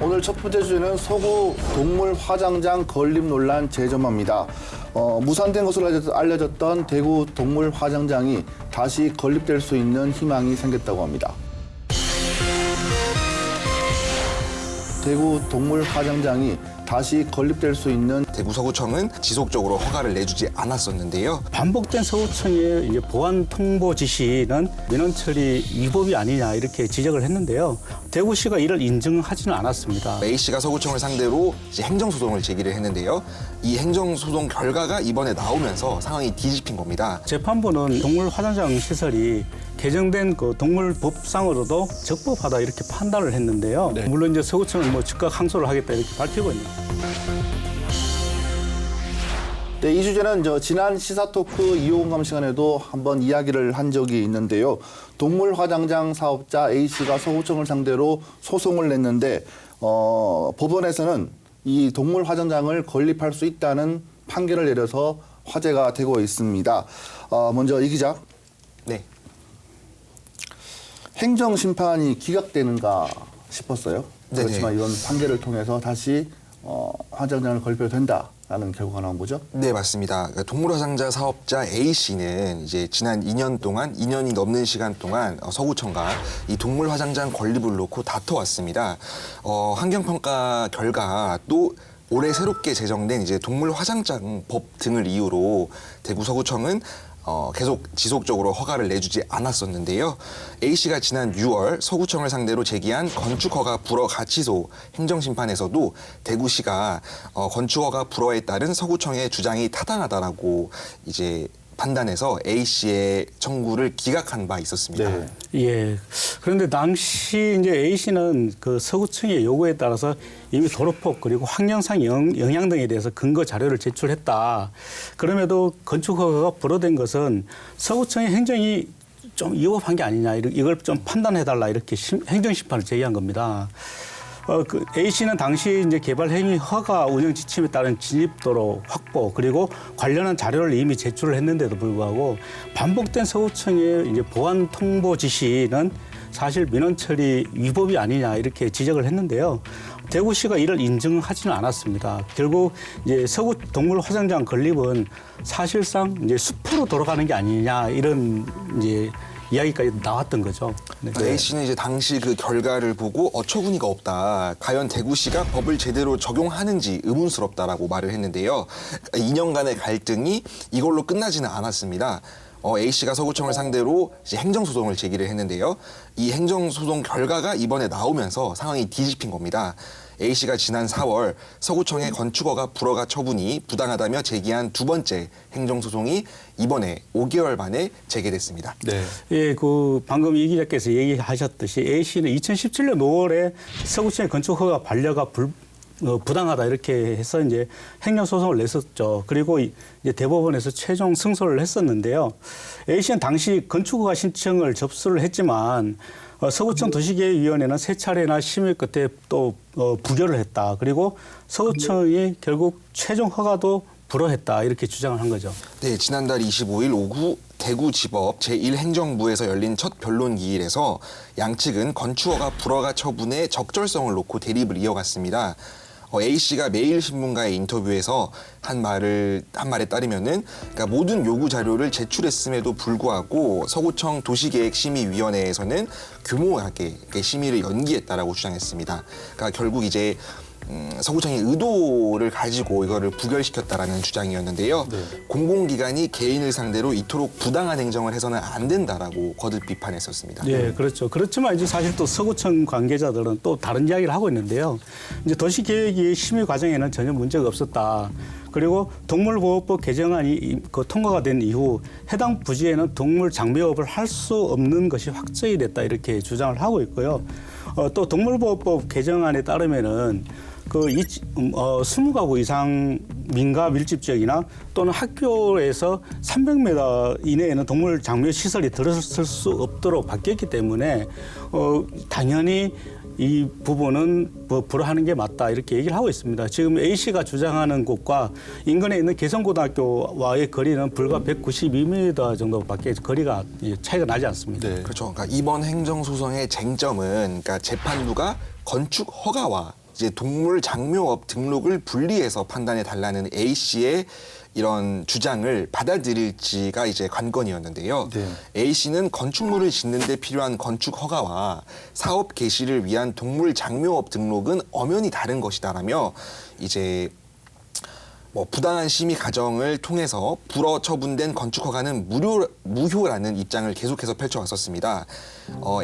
오늘 첫 번째 주제는 서구 동물 화장장 건립 논란 재점화입니다. 무산된 것으로 알려졌던 대구 동물 화장장이 다시 건립될 수 있는 희망이 생겼다고 합니다. 대구 동물 화장장이 다시 건립될 수 있는 대구 서구청은 지속적으로 허가를 내주지 않았었는데요. 반복된 서구청의 이제 보안 통보 지시는 민원 처리 위법이 아니냐 이렇게 지적을 했는데요. 대구시가 이를 인정하지는 않았습니다. A씨가 서구청을 상대로 이제 행정소송을 제기를 했는데요. 이 행정소송 결과가 이번에 나오면서 상황이 뒤집힌 겁니다. 재판부는 동물 화장장 시설이 개정된 그 동물법상으로도 적법하다 이렇게 판단을 했는데요. 네. 물론 이제 서구청은 뭐 즉각 항소를 하겠다 이렇게 밝히고 있는. 네, 이 주제는 지난 시사토크 이호공감 시간에도 한번 이야기를 한 적이 있는데요. 동물 화장장 사업자 A씨가 서구청을 상대로 소송을 냈는데 법원에서는 이 동물 화장장을 건립할 수 있다는 판결을 내려서 화제가 되고 있습니다. 먼저 이 기자. 네. 행정심판이 기각되는가 싶었어요. 네네. 그렇지만 이번 판결을 통해서 다시 화장장을 건립해도 된다라는 결과가 나온 거죠? 네, 맞습니다. 그러니까 동물화장자 사업자 A씨는 이제 지난 2년이 넘는 시간 동안 서구청과 이 동물화장장 건립을 놓고 다퉈왔습니다. 환경평가 결과 또 올해 새롭게 제정된 이제 동물화장장 법 등을 이유로 대구 서구청은 계속 지속적으로 허가를 내주지 않았었는데요. A씨가 지난 6월 서구청을 상대로 제기한 건축허가 불허 가치소 행정심판에서도 대구시가 건축허가 불허에 따른 서구청의 주장이 타당하다라고 이제 판단해서 A씨의 청구를 기각한 바 있었습니다. 네. 예. 그런데 당시 이제 A씨는 그 서구청의 요구에 따라서 이미 도로폭 그리고 환경상 영향 등에 대해서 근거 자료를 제출했다. 그럼에도 건축 허가가 불허된 것은 서구청의 행정이 좀 위법한 게 아니냐 이걸 좀 판단해달라 이렇게 행정심판을 제기한 겁니다. 그 A씨는 당시 이제 개발 행위 허가 운영 지침에 따른 진입도로 확보 그리고 관련한 자료를 이미 제출을 했는데도 불구하고 반복된 서구청의 이제 보안 통보 지시는 사실 민원 처리 위법이 아니냐 이렇게 지적을 했는데요. 대구시가 이를 인정하지는 않았습니다. 결국 이제 서구 동물 화장장 건립은 사실상 이제 숲으로 돌아가는 게 아니냐 이런 이제 이야기까지 나왔던 거죠. 네. A씨는 이제 당시 그 결과를 보고 어처구니가 없다. 과연 대구시가 법을 제대로 적용하는지 의문스럽다라고 말을 했는데요. 2년간의 갈등이 이걸로 끝나지는 않았습니다. A씨가 서구청을 상대로 이제 행정소송을 제기를 했는데요. 이 행정소송 결과가 이번에 나오면서 상황이 뒤집힌 겁니다. A씨가 지난 4월 서구청의 건축허가 불허가 처분이 부당하다며 제기한 두 번째 행정소송이 이번에 5개월 만에 재개됐습니다. 네. 예, 방금 이 기자께서 얘기하셨듯이 A씨는 2017년 5월에 서구청의 건축허가 반려가 부당하다 이렇게 해서 이제 행정소송을 냈었죠. 그리고 이제 대법원에서 최종 승소를 했었는데요. A씨는 당시 건축허가 신청을 접수를 했지만 서구청 도시계획위원회는 세 차례나 심의 끝에 또 부결을 했다. 그리고 서구청이 결국 최종 허가도 불허했다. 이렇게 주장을 한 거죠. 네, 지난달 25일 오후 대구지법 제1행정부에서 열린 첫 변론 기일에서 양측은 건축허가 불허가 처분의 적절성을 놓고 대립을 이어갔습니다. A씨가 매일신문과의 인터뷰에서 한 말에 따르면은 그러니까 모든 요구 자료를 제출했음에도 불구하고 서구청 도시계획심의위원회에서는 규모하게 심의를 연기했다라고 주장했습니다. 그러니까 결국 이제 서구청이 의도를 가지고 이거를 부결시켰다라는 주장이었는데요. 네. 공공기관이 개인을 상대로 이토록 부당한 행정을 해서는 안 된다라고 거듭 비판했었습니다. 네, 그렇죠. 그렇지만 이제 사실 또 서구청 관계자들은 또 다른 이야기를 하고 있는데요. 이제 도시계획이 심의 과정에는 전혀 문제가 없었다. 그리고 동물보호법 개정안이 통과가 된 이후 해당 부지에는 동물 장묘업을 할 수 없는 것이 확정이 됐다 이렇게 주장을 하고 있고요. 또 동물보호법 개정안에 따르면은 20가구 이상 민가 밀집 지역이나 또는 학교에서 300m 이내에는 동물 장묘 시설이 들어설 수 없도록 바뀌었기 때문에 당연히 이 부분은 불허하는 게 맞다 이렇게 얘기를 하고 있습니다. 지금 A씨가 주장하는 곳과 인근에 있는 개성고등학교와의 거리는 불과 192m 정도밖에 거리가 차이가 나지 않습니다. 네. 그렇죠. 그러니까 이번 행정소송의 쟁점은 그러니까 재판부가 건축 허가와 이제 동물 장묘업 등록을 분리해서 판단해 달라는 A 씨의 이런 주장을 받아들일지가 이제 관건이었는데요. 네. A 씨는 건축물을 짓는 데 필요한 건축 허가와 사업 개시를 위한 동물 장묘업 등록은 엄연히 다른 것이다라며 이제 뭐 부당한 심의 과정을 통해서 불허 처분된 건축 허가는 무효라는 입장을 계속해서 펼쳐왔었습니다.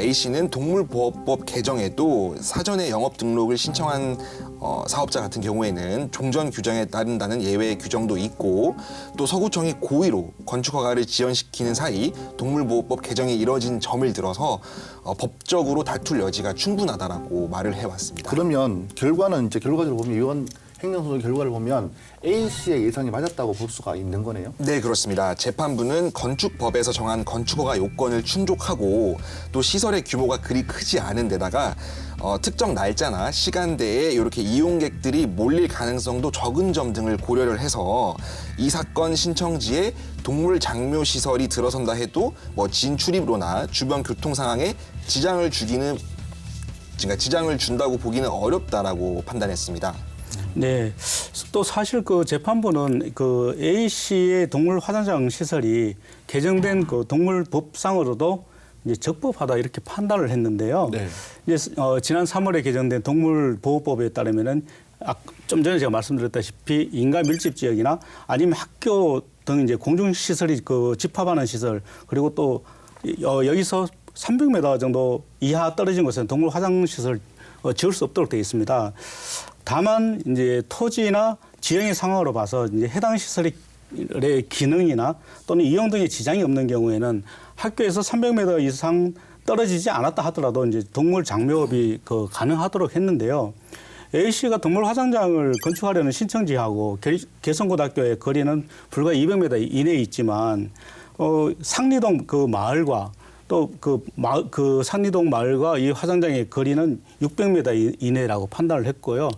A 씨는 동물보호법 개정에도 사전에 영업 등록을 신청한 사업자 같은 경우에는 종전 규정에 따른다는 예외 규정도 있고 또 서구청이 고의로 건축 허가를 지연시키는 사이 동물보호법 개정이 이뤄진 점을 들어서 법적으로 다툴 여지가 충분하다라고 말을 해왔습니다. 그러면 결과는 이제 결과적으로 보면 이번 행정소송 결과를 보면 A 씨의 예상이 맞았다고 볼 수가 있는 거네요. 네, 그렇습니다. 재판부는 건축법에서 정한 건축허가 요건을 충족하고 또 시설의 규모가 그리 크지 않은 데다가 특정 날짜나 시간대에 이렇게 이용객들이 몰릴 가능성도 적은 점 등을 고려를 해서 이 사건 신청지에 동물 장묘 시설이 들어선다 해도 뭐 진출입로나 주변 교통 상황에 지장을 준다고 보기는 어렵다라고 판단했습니다. 네. 또 사실 그 재판부는 그 A 씨의 동물 화장장 시설이 개정된 그 동물법상으로도 이제 적법하다 이렇게 판단을 했는데요. 네. 이제 지난 3월에 개정된 동물보호법에 따르면은 좀 전에 제가 말씀드렸다시피 인간 밀집 지역이나 아니면 학교 등 이제 공중 시설이 그 집합하는 시설 그리고 또 여기서 300m 정도 이하 떨어진 곳에는 동물 화장 시설 지을 수 없도록 되어 있습니다. 다만 이제 토지나 지형의 상황으로 봐서 이제 해당 시설의 기능이나 또는 이용 등의 지장이 없는 경우에는 학교에서 300m 이상 떨어지지 않았다 하더라도 이제 동물 장묘업이 가능하도록 했는데요. A 씨가 동물 화장장을 건축하려는 신청지하고 개성고등학교의 거리는 불과 200m 이내에 있지만 상리동 그 마을과 또 그 상리동 마을과 이 화장장의 거리는 600m 이내라고 판단을 했고요.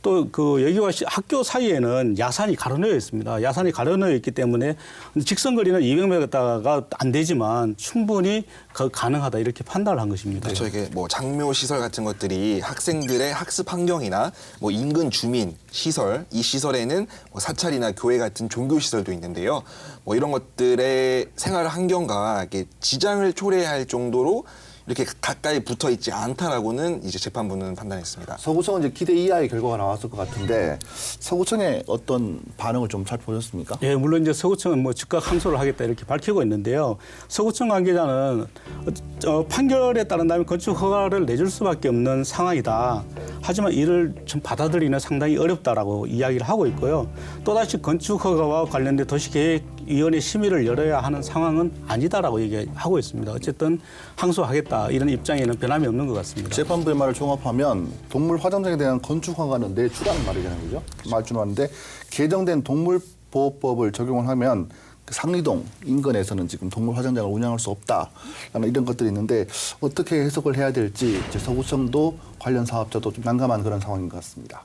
또 그 여기와 학교 사이에는 야산이 가로놓여 있습니다. 야산이 가로놓여 있기 때문에 직선 거리는 200m가 안 되지만 충분히 가능하다 이렇게 판단을 한 것입니다. 그렇죠. 이게 뭐 장묘 시설 같은 것들이 학생들의 학습 환경이나 뭐 인근 주민 시설, 이 시설에는 뭐 사찰이나 교회 같은 종교 시설도 있는데요. 뭐 이런 것들의 생활 환경과 이렇게 지장을 초래할 정도로 이렇게 가까이 붙어 있지 않다라고는 이제 재판부는 판단했습니다. 서구청은 이제 기대 이하의 결과가 나왔을 것 같은데 서구청의 어떤 반응을 좀 살펴보셨습니까? 예, 물론 이제 서구청은 뭐 즉각 항소를 하겠다 이렇게 밝히고 있는데요. 서구청 관계자는 판결에 따른다면 건축 허가를 내줄 수밖에 없는 상황이다. 하지만 이를 좀 받아들이는 상당히 어렵다라고 이야기를 하고 있고요. 또다시 건축 허가와 관련된 도시계획위원회 심의를 열어야 하는 상황은 아니다라고 얘기하고 있습니다. 어쨌든 항소하겠다 이런 입장에는 변함이 없는 것 같습니다. 재판부의 말을 종합하면 동물 화장장에 대한 건축 허가는 내주라는 말이잖아요, 그죠? 말주하는데 개정된 동물보호법을 적용을 하면 그 상리동 인근에서는 지금 동물 화장장을 운영할 수 없다라는 이런 것들이 있는데 어떻게 해석을 해야 될지 이제 서구청도 관련 사업자도 좀 난감한 그런 상황인 것 같습니다.